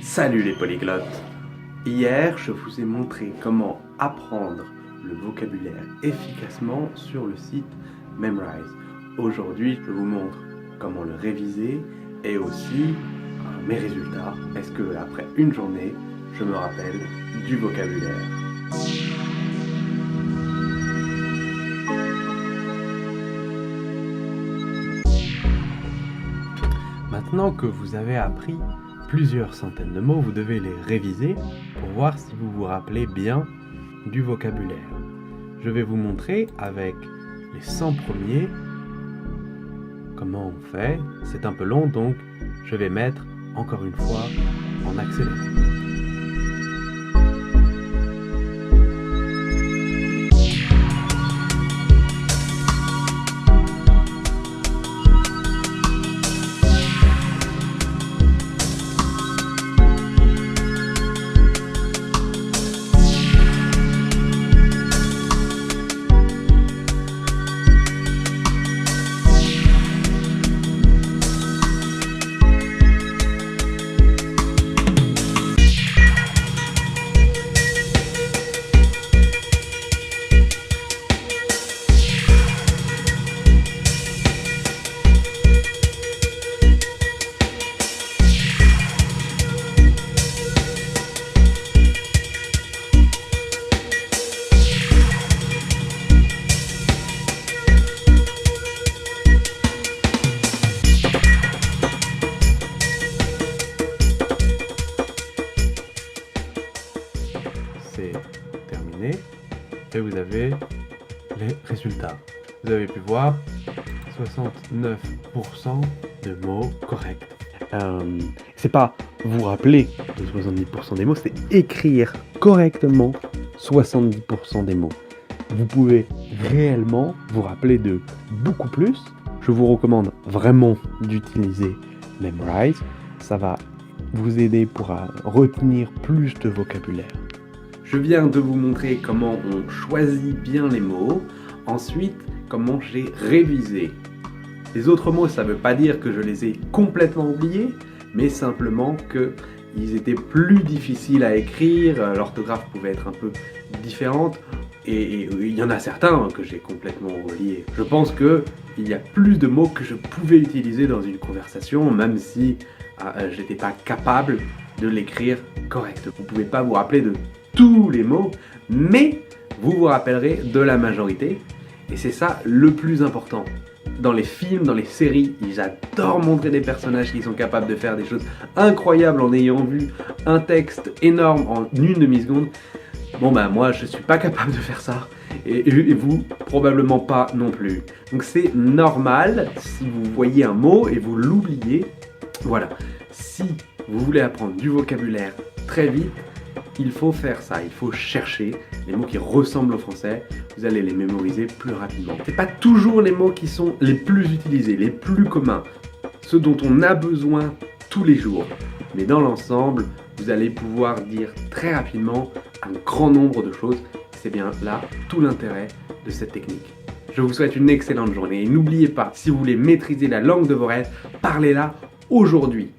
Salut les polyglottes! Hier, je vous ai montré comment apprendre le vocabulaire efficacement sur le site Memrise. Aujourd'hui, je vous montre comment le réviser et aussi mes résultats. Est-ce que après une journée, je me rappelle du vocabulaire? Maintenant que vous avez appris plusieurs centaines de mots, vous devez les réviser pour voir si vous vous rappelez bien du vocabulaire. Je vais vous montrer avec les 100 premiers comment on fait. C'est un peu long, donc je vais mettre encore une fois en accéléré. C'est terminé et vous avez les résultats. Vous avez pu voir 69% de mots corrects. C'est pas vous rappeler de 70% des mots, c'est écrire correctement 70% des mots. Vous pouvez réellement vous rappeler de beaucoup plus. Je vous recommande vraiment d'utiliser Memrise. Ça va vous aider pour retenir plus de vocabulaire. Je viens de vous montrer comment on choisit bien les mots, ensuite comment j'ai révisé. Les autres mots, ça ne veut pas dire que je les ai complètement oubliés, mais simplement qu'ils étaient plus difficiles à écrire, l'orthographe pouvait être un peu différente, et il y en a certains que j'ai complètement oubliés. Je pense qu'il y a plus de mots que je pouvais utiliser dans une conversation, même si je n'étais pas capable de l'écrire correctement. Vous ne pouvez pas vous rappeler de tous les mots, mais vous vous rappellerez de la majorité, et c'est ça le plus important. Dans les films, dans les séries, ils adorent montrer des personnages qui sont capables de faire des choses incroyables en ayant vu un texte énorme en une demi-seconde. Bon bah moi je suis pas capable de faire ça, et vous probablement pas non plus. Donc c'est normal si vous voyez un mot et vous l'oubliez. Voilà, si vous voulez apprendre du vocabulaire très vite, il faut faire ça, il faut chercher les mots qui ressemblent au français, vous allez les mémoriser plus rapidement. C'est pas toujours les mots qui sont les plus utilisés, les plus communs, ceux dont on a besoin tous les jours. Mais dans l'ensemble, vous allez pouvoir dire très rapidement un grand nombre de choses. C'est bien là tout l'intérêt de cette technique. Je vous souhaite une excellente journée et n'oubliez pas, si vous voulez maîtriser la langue de vos rêves, parlez-la aujourd'hui.